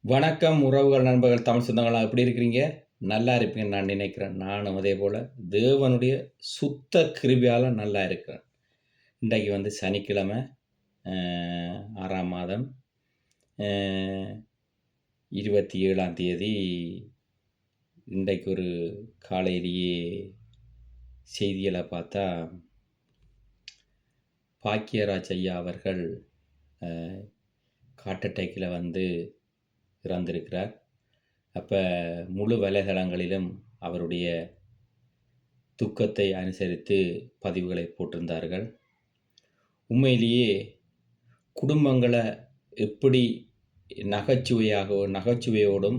வணக்கம் உறவுகள், நண்பர்கள், தமிழ் சொந்தங்களா எப்படி இருக்கிறீங்க? நல்லா இருப்பீங்கன்னு நான் நினைக்கிறேன். நானும் அதேபோல தேவனுடைய சுத்த கிருபையால நல்லா இருக்கிறேன். இன்றைக்கு சனிக்கிழமை, அ 6ஆம் மாதம், அ 27ஆம் தேதி. இன்றைக்கு ஒரு காலையிலேயே செய்திகள பார்த்தா, பாக்கியராஜ் ஐயா அவர்கள் அ ஹார்ட் அட்டாக்ல இறந்திருக்கிறார். அப்ப முழு வலைதளங்களிலும் அவருடைய துக்கத்தை அனுசரித்து பதிவுகளை போட்டிருந்தார்கள். உண்மையிலேயே குடும்பங்கள எப்படி நகைச்சுவையோடும்,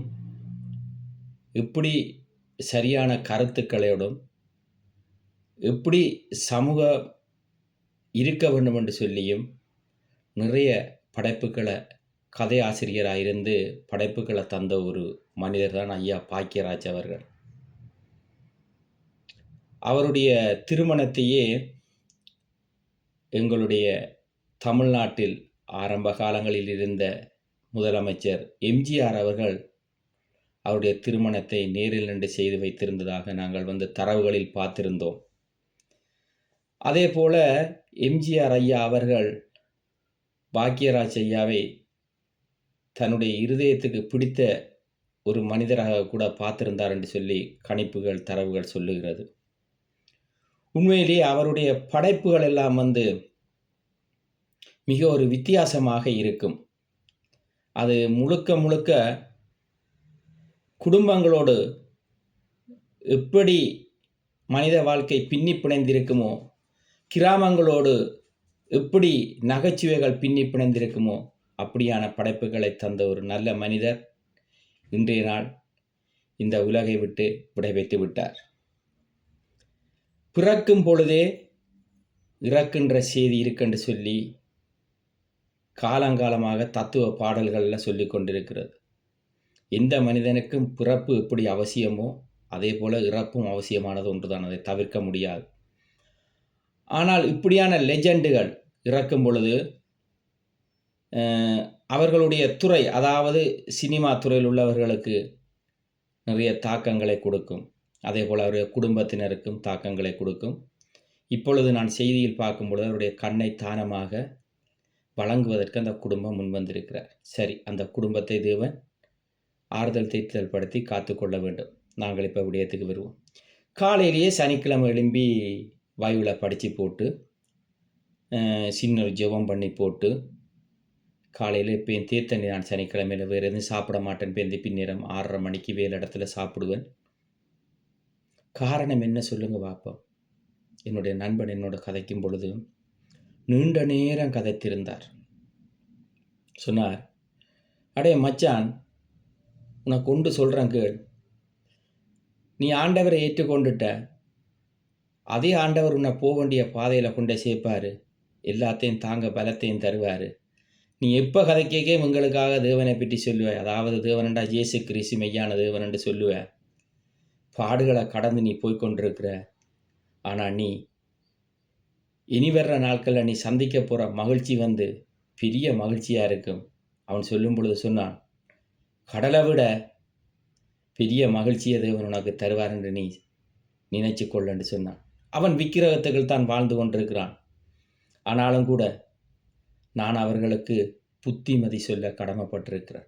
எப்படி சரியான கருத்துக்களோடும், எப்படி சமூகம் இருக்க வேண்டும் என்று சொல்லியும் நிறைய படைப்புகள கதை ஆசிரியராக இருந்து படைப்புகள தந்த ஒரு மனிதர் தான் ஐயா பாக்கியராஜ் அவர்கள். அவருடைய திருமணத்தையே எங்களுடைய தமிழ்நாட்டில் ஆரம்ப காலங்களில் இருந்த முதலமைச்சர் எம்ஜிஆர் அவர்கள் அவருடைய திருமணத்தை நேரில் நின்று செய்து வைத்திருந்ததாக நாங்கள் தரவுகளில் பார்த்திருந்தோம். அதேபோல எம்ஜிஆர் ஐயா அவர்கள் பாக்கியராஜ் ஐயாவை தன்னுடைய இருதயத்துக்கு பிடித்த ஒரு மனிதராக கூட பார்த்திருந்தார் என்று சொல்லி கணிப்புகள், தரவுகள் சொல்லுகிறது. உண்மையிலேயே அவருடைய படைப்புகள் எல்லாம் மிக ஒரு வித்தியாசமாக இருக்கும். அது முழுக்க முழுக்க குடும்பங்களோடு எப்படி மனித வாழ்க்கை பின்னி பிணைந்திருக்குமோ, கிராமங்களோடு எப்படி நகைச்சுவைகள் பின்னி பிணைந்திருக்குமோ, அப்படியான படைப்புகளை தந்த ஒரு நல்ல மனிதர் இன்றைய நாள் இந்த உலகை விட்டு விடைபெற்று விட்டார். பிறக்கும் பொழுதே இறக்கின்ற செய்தி இருக்கென்று சொல்லி காலங்காலமாக தத்துவ பாடல்களில் சொல்லி கொண்டிருக்கிறது. எந்த மனிதனுக்கும் பிறப்பு எப்படி அவசியமோ அதே போல இறப்பும் அவசியமானது ஒன்றுதான், அதை தவிர்க்க முடியாது. ஆனால் இப்படியான லெஜண்டுகள் இறக்கும் பொழுது அவர்களுடைய துறை, அதாவது சினிமா துறையில் உள்ளவர்களுக்கு நிறைய தாக்கங்களை கொடுக்கும். அதே போல் அவருடைய குடும்பத்தினருக்கும் தாக்கங்களை கொடுக்கும். இப்பொழுது நான் செய்தியில் பார்க்கும் பொழுது அவருடைய கண்ணை தானமாக வழங்குவதற்கு அந்த குடும்பம் முன்வந்திருக்கிறார். சரி, அந்த குடும்பத்தை தேவன் ஆறுதல் தேற்றுதல் படுத்தி காத்துக்கொள்ள வேண்டும். நாங்கள் இப்போ விடயத்துக்கு வருவோம். காலையிலேயே சனிக்கிழமை எழும்பி வாயுவில் படித்து போட்டு சின்ன ஒரு ஜெபம் பண்ணி போட்டு காலையில் இப்போ என் தீர்த்தண்ணி நான் சனிக்கிழமையில் வேறு எதுவும் சாப்பிட மாட்டேன். இப்போ பின்னேரம் 6:30 மணிக்கு வேறு இடத்துல சாப்பிடுவேன். காரணம் என்ன சொல்லுங்க பார்ப்போம். என்னுடைய நண்பன் என்னோட கதைக்கும் பொழுது நீண்ட நேரம் கதைத்திருந்தார். சொன்னார், அடே மச்சான், உனக்கு கொண்டு சொல்கிறேன் கேள். நீ ஆண்டவரை ஏற்றுக்கொண்டுட்ட, அதே ஆண்டவர் உன்னை போக வேண்டிய பாதையில் கொண்டே சேர்ப்பார். எல்லாத்தையும் தாங்க பலத்தையும் தருவார். நீ எப்போ கதை கேட்கே உங்களுக்காக தேவனை பற்றி சொல்லுவேன். அதாவது தேவனண்டா இயேசு கிறிஸ்து மெய்யான தேவன் என்று சொல்லுவேன். பாடுகளை கடந்து நீ போய்கொண்டிருக்கிற. ஆனால் நீ இனி வர்ற நாட்களில் நீ சந்திக்க போகிற மகிழ்ச்சி பெரிய மகிழ்ச்சியாக இருக்கும். அவன் சொல்லும் பொழுது சொன்னான், கடலை விட பெரிய மகிழ்ச்சியை தேவன் உனக்கு தருவார் என்று நீ நினைச்சு கொள்ளு சொன்னான். அவன் விக்கிரகத்துகள் தான் வாழ்ந்து கொண்டிருக்கிறான். ஆனாலும் கூட நான் அவர்களுக்கு புத்திமதி சொல்ல கடமைப்பட்டிருக்கிறேன்.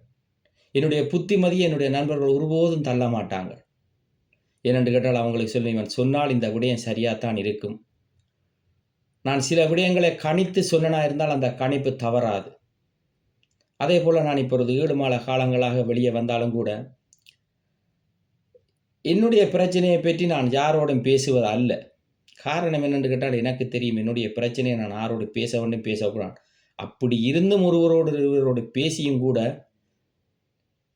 என்னுடைய புத்திமதியை என்னுடைய நண்பர்கள் ஒருபோதும் தள்ள மாட்டாங்க. ஏனென்று கேட்டால் அவங்களுக்கு சொல்லி, இவன் சொன்னால் இந்த விடயம் சரியாகத்தான் இருக்கும். நான் சில விடயங்களை கணித்து சொன்னனா இருந்தால் அந்த கணிப்பு தவறாது. அதே போல் நான் இப்பொழுது 7 மாத காலங்களாக வெளியே வந்தாலும் கூட என்னுடைய பிரச்சனையை பற்றி நான் யாரோடும் பேசுவது அல்ல. காரணம் என்னென்று கேட்டால் எனக்கு தெரியும் என்னுடைய பிரச்சனையை நான் யாரோடு பேச வேண்டும், பேசக்கூடாது. அப்படி இருந்தும் ஒருவரோடு பேசியும் கூட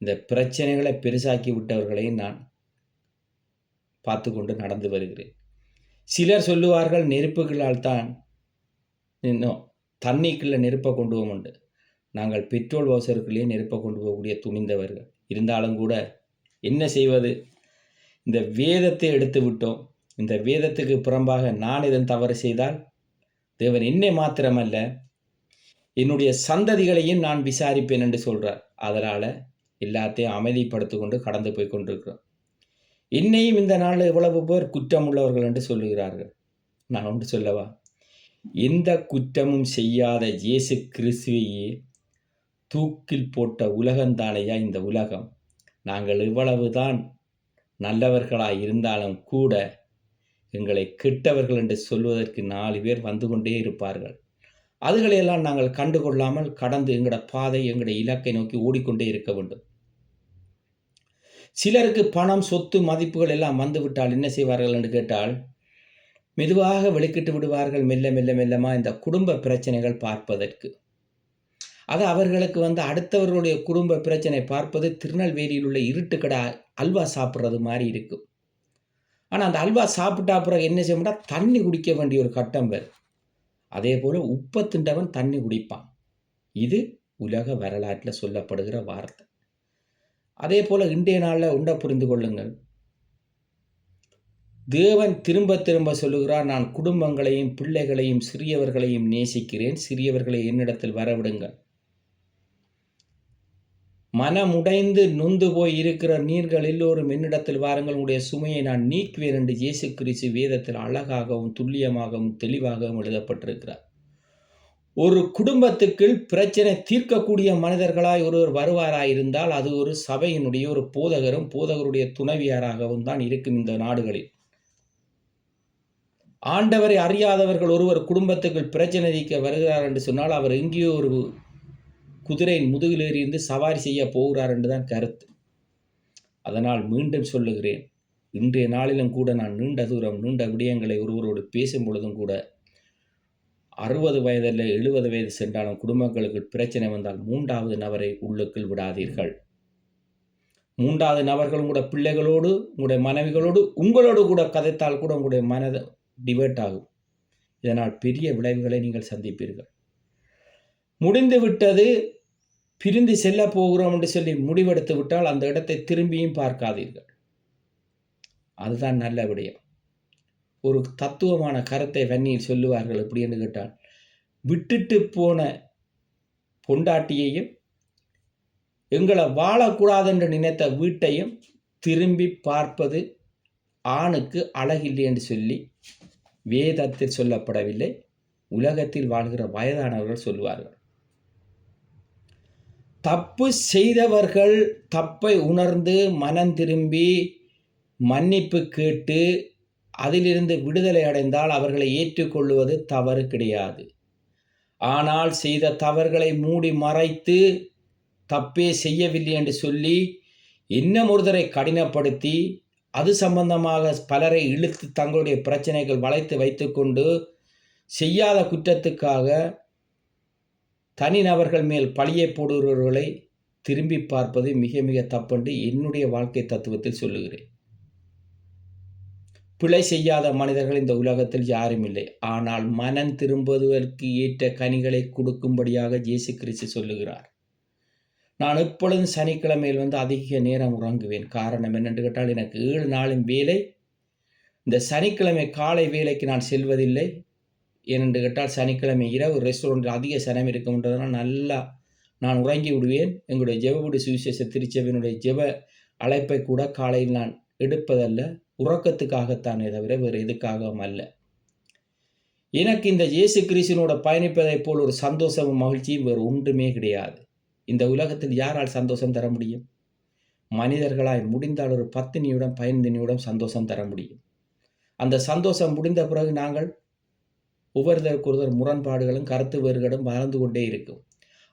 இந்த பிரச்சனைகளை பெருசாக்கி விட்டவர்களையும் நான் பார்த்து கொண்டு நடந்து வருகிறேன். சிலர் சொல்லுவார்கள், நெருப்புகளால் தான் இன்னும் தண்ணிக்குள்ளே நெருப்பை கொண்டு போக உண்டு. நாங்கள் பெட்ரோல் வாசருக்குள்ளேயே நெருப்பை கொண்டு போகக்கூடிய துணிந்தவர்கள். இருந்தாலும் கூட என்ன செய்வது, இந்த வேதத்தை எடுத்து விட்டோம். இந்த வேதத்துக்கு புறம்பாக நான் இதன் தவறு செய்தால் தேவன் என்னை மாத்திரமல்ல என்னுடைய சந்ததிகளையும் நான் விசாரிப்பேன் என்று சொல்கிறார். அதனால் எல்லாத்தையும் அமைதிப்படுத்தி கொண்டு கடந்து போய் கொண்டிருக்கிறோம். என்னையும் இந்த நாளில் இவ்வளவு பேர் குற்றம் உள்ளவர்கள் என்று சொல்லுகிறார்கள். நான் ஒன்று சொல்லவா? எந்த குற்றமும் செய்யாத இயேசு கிறிஸ்துவையே தூக்கில் போட்ட உலகந்தானையா இந்த உலகம். நாங்கள் இவ்வளவுதான் நல்லவர்களாய் இருந்தாலும் கூட எங்களை கெட்டவர்கள் என்று சொல்வதற்கு 4 பேர் வந்து கொண்டே இருப்பார்கள். அதுகளையெல்லாம் நாங்கள் கண்டுகொள்ளாமல் கடந்து எங்களோட பாதை, எங்களுடைய இலக்கை நோக்கி ஓடிக்கொண்டே இருக்க வேண்டும். சிலருக்கு பணம், சொத்து, மதிப்புகள் எல்லாம் வந்துவிட்டால் என்ன செய்வார்கள் என்று கேட்டால், மெதுவாக வெளிக்கிட்டு விடுவார்கள். மெல்ல மெல்ல மெல்லமா இந்த குடும்ப பிரச்சனைகள் பார்ப்பதற்கு. அது அவர்களுக்கு அடுத்தவர்களுடைய குடும்ப பிரச்சனை பார்ப்பது திருநெல்வேலியில் உள்ள இருட்டு கடை அல்வா சாப்பிட்றது மாதிரி இருக்கும். ஆனால் அந்த அல்வா சாப்பிட்டா பிறகு என்ன செய்ய மாட்டா, தண்ணி குடிக்க வேண்டிய ஒரு கட்டம் வரும். அதே போல் உப்பை திண்டவன் தண்ணி குடிப்பான். இது உலக வரலாற்றில் சொல்லப்படுகிற வார்த்தை. அதே போல் இன்றைய நாளில் உண்டை புரிந்து கொள்ளுங்கள். தேவன் திரும்ப திரும்ப சொல்லுகிறார், நான் குடும்பங்களையும் பிள்ளைகளையும் சிறியவர்களையும் நேசிக்கிறேன், சிறியவர்களை என்னிடத்தில் வரவிடுங்கள். மனமுடைந்து நொந்து போய் இருக்கிற நீர்கள் எல்லோரும் என்னிடத்தில் வாருங்கள், உங்களுடைய சுமையை நான் நீக்குவேன் என்று இயேசு கிறிஸ்து வேதத்தில் அழகாகவும் துல்லியமாகவும் தெளிவாகவும் எழுதப்பட்டிருக்கிறார். ஒரு குடும்பத்துக்குள் பிரச்சனை தீர்க்கக்கூடிய மனிதர்களாய் ஒருவர் வருவாராயிருந்தால் அது ஒரு சபையினுடைய ஒரு போதகரும் போதகருடைய துணைவியாராகவும் தான் இருக்கும். இந்த நாடுகளில் ஆண்டவரை அறியாதவர்கள் ஒருவர் குடும்பத்துக்குள் பிரச்சனை தீர்க்க வருகிறார் என்று சொன்னால் அவர் எங்கேயோ ஒரு குதிரையின் முதுகிலேறி இருந்து சவாரி செய்ய போகிறார் என்றுதான் கருத்து. அதனால் மீண்டும் சொல்லுகிறேன், இன்றைய நாளிலும் கூட நான் நீண்ட தூரம் நீண்ட விடயங்களை ஒருவரோடு பேசும் பொழுதும் கூட 60 வயதில் 70 வயது சென்றாலும் குடும்பங்களுக்கு பிரச்சனை வந்தால் 3வது நபரை உள்ளுக்குள் விடாதீர்கள். 3வது நபர்கள் உங்களுடைய பிள்ளைகளோடு, உங்களுடைய மனைவிகளோடு, உங்களோடு கூட கதைத்தால் கூட உங்களுடைய மனதை டிவேர்ட் ஆகும். இதனால் பெரிய விளைவுகளை நீங்கள் சந்திப்பீர்கள். முடிந்து விட்டது, பிரிந்து செல்ல போகிறோம் என்று சொல்லி முடிவெடுத்து விட்டால் அந்த இடத்தை திரும்பியும் பார்க்காதீர்கள். அதுதான் நல்ல விடயம். ஒரு தத்துவமான கருத்தை வன்னியில் சொல்லுவார்கள். எப்படி என்று கேட்டால், விட்டுட்டு போன பொண்டாட்டியையும் எங்களை வாழக்கூடாது என்று நினைத்த வீட்டையும் திரும்பி பார்ப்பது ஆணுக்கு அழகில்லை என்று சொல்லி வேதத்தில் சொல்லப்படவில்லை, உலகத்தில் வாழ்கிற வயதானவர்கள் சொல்லுவார்கள். தப்பு செய்தவர்கள் தப்பை உணர்ந்து மனம் திரும்பி மன்னிப்பு கேட்டு அதிலிருந்து விடுதலை அடைந்தால் அவர்களை ஏற்றுக்கொள்வது தவறு கிடையாது. ஆனால் செய்த தவறுகளை மூடி மறைத்து தப்பே செய்யவில்லை என்று சொல்லி இன்னும் ஒருத்தரை கடினப்படுத்தி அது சம்பந்தமாக பலரை இழுத்து தங்களுடைய பிரச்சனைகள் வளைத்து வைத்துக்கொண்டு செய்யாத குற்றத்துக்காக தனிநபர்கள் மேல் பழியை போடுகிறவர்களை திரும்பி பார்ப்பது மிக மிக தப்பென்று என்னுடைய வாழ்க்கை தத்துவத்தில் சொல்லுகிறேன். பிழை செய்யாத மனிதர்கள் இந்த உலகத்தில் யாரும் இல்லை. ஆனால் மனம் திரும்புவதற்கு ஏற்ற கனிகளை கொடுக்கும்படியாக இயேசு கிறிஸ்து சொல்லுகிறார். நான் எப்பொழுதும் சனிக்கிழமையில் அதிக நேரம் உறங்குவேன். காரணம் என்னென்று கேட்டால், எனக்கு 7 நாளும் வேலை. இந்த சனிக்கிழமை காலை வேலைக்கு நான் செல்வதில்லை. ஏனென்று கேட்டால் சனிக்கிழமை இரவு ரெஸ்டாரண்ட்டில் அதிக சனம் இருக்கும்ன்றதுனால் நல்லா நான் உறங்கி விடுவேன். எங்களுடைய ஜெபவீடு சுவிசேஷ திருச்சபையினுடைய ஜெப அழைப்பை கூட காலையில் நான் எடுப்பதல்ல, உறக்கத்துக்காகத்தானே தவிர வேறு எதுக்காகவும் அல்ல. எனக்கு இந்த இயேசு கிறிஸ்துவினோட பயணிப்பதைப் போல் ஒரு சந்தோஷமும் மகிழ்ச்சியும் வேறு ஒன்றுமே கிடையாது. இந்த உலகத்தில் யாரால் சந்தோஷம் தர முடியும்? மனிதர்களாய் முடிந்தால் ஒரு 10 நிமிடம் 15 நிமிடம் சந்தோஷம் தர முடியும். அந்த சந்தோஷம் முடிந்த பிறகு நாங்கள் ஒவ்வொருத்தருக்கொருவர் முரண்பாடுகளும் கருத்து வேறுகளும் வளர்ந்து கொண்டே இருக்கும்.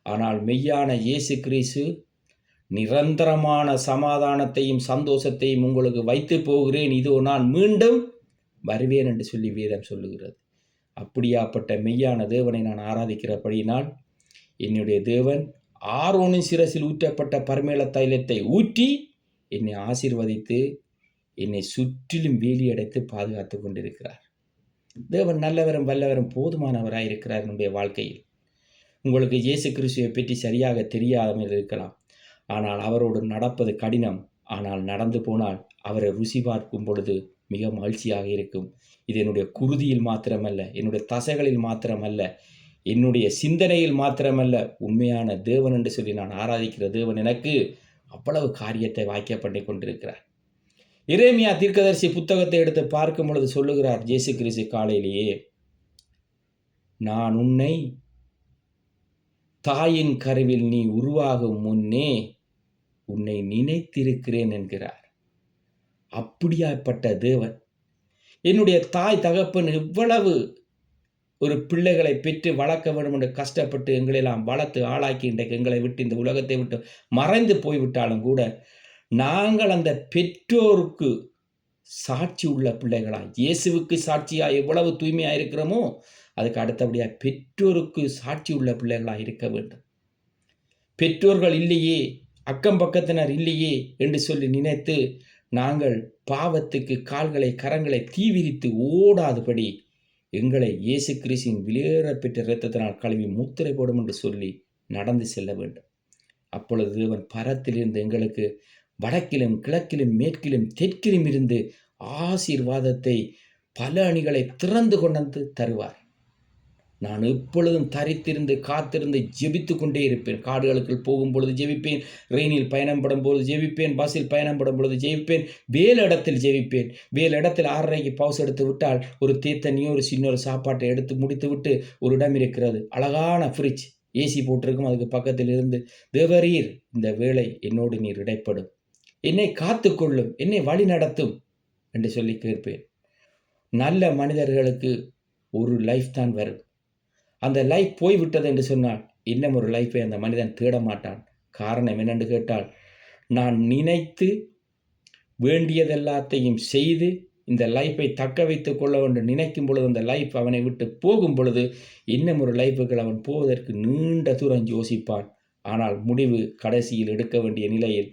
ஆனால் மெய்யான இயேசு கிறிஸ்து நிரந்தரமான சமாதானத்தையும் சந்தோஷத்தையும் உங்களுக்கு வைத்து போகிறேன், இதோ நான் மீண்டும் வருவேன் என்று சொல்லி வேதம் சொல்லுகிறது. அப்படியாப்பட்ட மெய்யான தேவனை நான் ஆராதிக்கிறபடியினால் என்னுடைய தேவன் ஆரோனின் சிரசில் ஊற்றப்பட்ட பரிமள தைலத்தை ஊற்றி என்னை ஆசீர்வதித்து என்னை சுற்றிலும் வேலியடைத்து பாதுகாத்து கொண்டிருக்கிறார். தேவன் நல்லவரும் வல்லவரும் போதுமானவராக இருக்கிறார் என்னுடைய வாழ்க்கையில். உங்களுக்கு இயேசு கிறிஸ்துவை பற்றி சரியாக தெரியாமல் இருக்கலாம். ஆனால் அவரோடு நடப்பது கடினம். ஆனால் நடந்து போனால் அவரை ருசி பார்க்கும் பொழுது மிக மகிழ்ச்சியாக இருக்கும். இது என்னுடைய குருதியில் மாத்திரமல்ல, என்னுடைய தசைகளில் மாத்திரமல்ல, என்னுடைய சிந்தனையில் மாத்திரமல்ல, உண்மையான தேவன் என்று சொல்லி நான் ஆராதிக்கிற தேவன் எனக்கு அவ்வளவு காரியத்தை வாய்க்க பண்ணி கொண்டிருக்கிறார். எரேமியா தீர்க்கதரிசி புத்தகத்தை எடுத்து பார்க்கும் பொழுது சொல்லுகிறார் இயேசு கிறிஸ்து காலையிலேயே, நான் உன்னை தாயின் கருவில் நீ உருவாகும் முன்னே உன்னை நினைத்திருக்கிறேன் என்கிறார். அப்படியாப்பட்ட தேவன், என்னுடைய தாய் தகப்பன் இவ்வளவு ஒரு பிள்ளைகளை பெற்று வளர்க்க வேண்டும் என்று கஷ்டப்பட்டு எங்களெல்லாம் வளர்த்து ஆளாக்கி இன்றைக்கு எங்களை விட்டு இந்த உலகத்தை விட்டு மறைந்து போய்விட்டாலும் கூட நாங்கள் அந்த பெற்றோருக்கு சாட்சி உள்ள பிள்ளைகளாய், இயேசுவுக்கு சாட்சியாக எவ்வளவு தூய்மையாக இருக்கிறோமோ அதுக்கு அடுத்தபடியாக பெற்றோருக்கு சாட்சி உள்ள பிள்ளைகளாக இருக்க வேண்டும். பெற்றோர்கள் இல்லையே, அக்கம் பக்கத்தினர் இல்லையே என்று சொல்லி நினைத்து நாங்கள் பாவத்துக்கு கால்களை கரங்களை தீவிரித்து ஓடாதபடி எங்களை இயேசு கிறிஸ்துவின் விலையேற பெற்ற இரத்தத்தினால் கழுவி முத்திரை போடும் என்று சொல்லி நடந்து செல்ல வேண்டும். அப்பொழுது தேவன் பரத்திலிருந்து எங்களுக்கு வடக்கிலும் கிழக்கிலும் மேற்கிலும் தெற்கிலும் இருந்து ஆசீர்வாதத்தை பல அணிகளை திறந்து கொண்டு தருவார். நான் எப்பொழுதும் தரித்திருந்து காத்திருந்து ஜெபித்து கொண்டே இருப்பேன். காடுகளுக்குள் போகும் பொழுது ஜெபிப்பேன், ரெயினில் பயணப்படும் பொழுது ஜெபிப்பேன், பஸ்ஸில் பயணப்படும் பொழுது ஜெபிப்பேன், வேலிடத்தில் ஜெபிப்பேன். வேலிடத்தில் 6:30 பவுஸ் எடுத்து விட்டால் ஒரு தேத்தனியோ ஒரு சின்ன சாப்பாட்டை எடுத்து முடித்து விட்டு ஒரு இடம் இருக்கிறது, அழகான ஃப்ரிட்ஜ், ஏசி போட்டிருக்கும். அதுக்கு பக்கத்தில் இருந்து, தேவரீர் இந்த வேளை என்னோடு நீர் இடைப்படும், என்னை காத்து கொள்ளும், என்னை வழி நடத்தும் என்று சொல்லி கேட்பேன். நல்ல மனிதர்களுக்கு ஒரு லைஃப் தான் வரும். அந்த லைஃப் போய்விட்டது என்று சொன்னால் இன்னும் ஒரு லைஃப்பை அந்த மனிதன் தேட மாட்டான். காரணம் என்னென்று கேட்டால், நான் நினைத்து வேண்டியதெல்லாத்தையும் செய்து இந்த லைஃப்பை தக்க வைத்து கொள்ள வேண்டும் நினைக்கும் பொழுது அந்த லைஃப் அவனை விட்டு போகும் பொழுது இன்னும் ஒரு லைஃபுகள் அவன் போவதற்கு நீண்ட தூரம் யோசிப்பான். ஆனால் முடிவு கடைசியில் எடுக்க வேண்டிய நிலையில்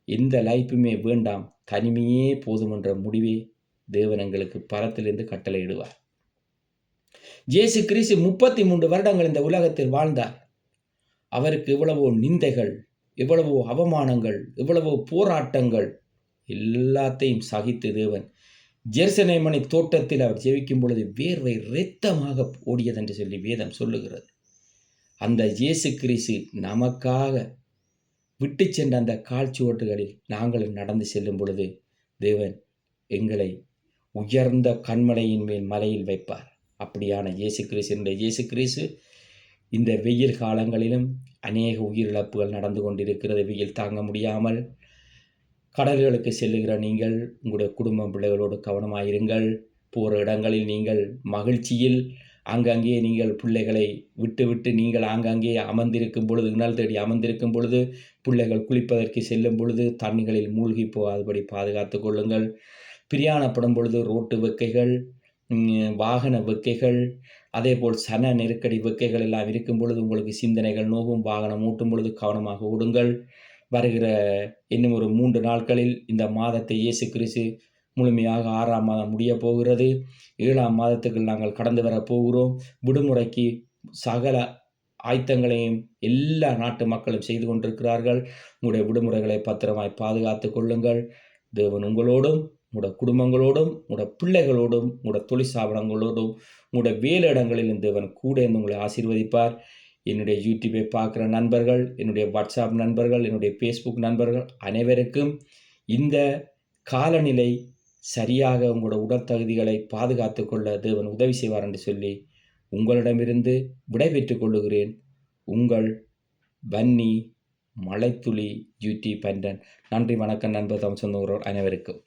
எந்த லைஃப்புமே வேண்டாம், தனிமையே போதும் என்ற முடிவே தேவன் எங்களுக்கு பரத்திலிருந்து கட்டளையிடுவார். இயேசு கிறிஸ்து 33 வருடங்கள் இந்த உலகத்தில் வாழ்ந்தார். அவருக்கு எவ்வளவோ நிந்தைகள், எவ்வளவோ அவமானங்கள், எவ்வளவோ போராட்டங்கள் எல்லாத்தையும் சகித்து தேவன் ஜெருசலேமின் தோட்டத்தில் அவர் ஜெபிக்கும் பொழுது வேர்வை இரத்தமாக ஓடியது என்று சொல்லி வேதம் சொல்லுகிறது. அந்த இயேசு கிறிஸ்து நமக்காக விட்டு சென்ற அந்த கால்ச்சுவட்டுகளில் நாங்கள் நடந்து செல்லும் பொழுது தேவன் எங்களை உயர்ந்த கண்மலையின் மேல் மலையில் வைப்பார். அப்படியான இயேசு கிறிஸ்து இந்த வெயில் காலங்களிலும் அநேக உயிரிழப்புகள் நடந்து கொண்டிருக்கிறது. வெயில் தாங்க முடியாமல் கடல்களுக்கு செல்லுகிற நீங்கள் உங்களுடைய குடும்ப பிள்ளைகளோடு கவனமாயிருங்கள். போகிற இடங்களில் நீங்கள் மகிழ்ச்சியில் ஆங்காங்கே நீங்கள் பிள்ளைகளை விட்டு நீங்கள் ஆங்காங்கே அமர்ந்திருக்கும் பொழுது, இணல் தேடி அமர்ந்திருக்கும் பொழுது, பிள்ளைகள் குளிப்பதற்கு செல்லும் பொழுது தண்ணிகளில் மூழ்கி போகாதபடி பாதுகாத்து கொள்ளுங்கள். பிரயாணப்படும் பொழுது ரோட்டு வெக்கைகள், வாகன வெக்கைகள், அதே போல் சன நெருக்கடி வெக்கைகள் எல்லாம் இருக்கும் பொழுது உங்களுக்கு சிந்தனைகள் நோகும். வாகனம் ஓட்டும் பொழுது கவனமாக ஓடுங்கள். வருகிற இன்னும் ஒரு 3 நாட்களில் இந்த மாதத்தை இயேசு கிறிஸ்து முழுமையாக 6ஆம் மாதம் முடிய போகிறது. 7ஆம் மாதத்துக்கு நாங்கள் கடந்து வர போகிறோம். விடுமுறைக்கு சகல ஆயத்தங்களையும் எல்லா நாட்டு மக்களும் செய்து கொண்டிருக்கிறார்கள். உங்களுடைய விடுமுறைகளை பத்திரமாய் பாதுகாத்து கொள்ளுங்கள். தேவன் உங்களோடும், உங்களோட குடும்பங்களோடும், உங்களோட பிள்ளைகளோடும், உங்களோட தொழிற்சாபனங்களோடும், உங்களோட வேலையிடங்களிலும் தேவன் கூட இருந்து உங்களை ஆசீர்வதிப்பார். என்னுடைய யூடியூப்பை பார்க்குற நண்பர்கள், என்னுடைய வாட்ஸ்அப் நண்பர்கள், என்னுடைய ஃபேஸ்புக் நண்பர்கள் அனைவருக்கும் இந்த காலநிலை சரியாக உங்களோட உடற்தகுதிகளை பாதுகாத்து கொள்ள தேவன் உதவி செய்வார் என்று சொல்லி உங்களிடமிருந்து விடைபெற்றுக் கொள்ளுகிறேன். உங்கள் வன்னி மலைத்துளி யூடியூப் பண்டன். நன்றி, வணக்கம் நண்பர், தம் சொந்தங்களோர் அனைவருக்கும்.